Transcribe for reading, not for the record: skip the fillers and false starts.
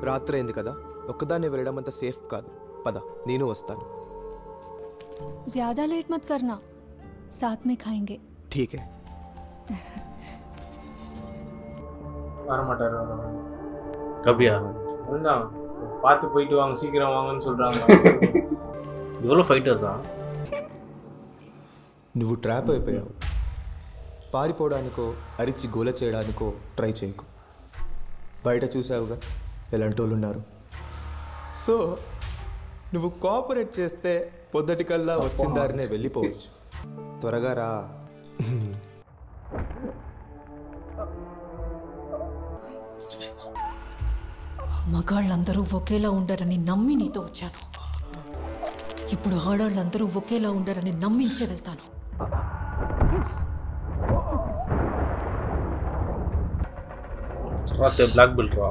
రాత్రి అయింది కదా, ఒక్కదాన్ని వెళ్ళడం అంత సేఫ్ కాదు. పద, నేను వస్తాను. ज्यादा लेट मत करना, साथ में खाएंगे. ठीक है. வரமாட்டாரு. அப்படியா? அதுதான் பார்த்து போயிட்டு வாங்க, சீக்கிரம் வாங்கன்னு சொல்றாங்க. இவ்வளோ ఫైటర్ దా? నువ్వు ట్రాప్ అయిపోయావు. పారిపోవడానికో అరిచి గోల చేయడానికో ట్రై చేయకు. బయట చూసావుగా ఎలాంటి వాళ్ళు ఉన్నారు. సో నువ్వు కోఆపరేట్ చేస్తే పొద్దుటికల్లా వచ్చిన దారినే వెళ్ళిపోవచ్చు. త్వరగా రా. మగాళ్ళందరూ ఒకేలా ఉండరని నమ్మి నీతో వచ్చాను. ఇప్పుడు ఆడాళ్ళందరూ ఒకేలా ఉండరని నమ్మించే వెళ్తాను. రాతే బ్లాక్ బెల్ట్ రా.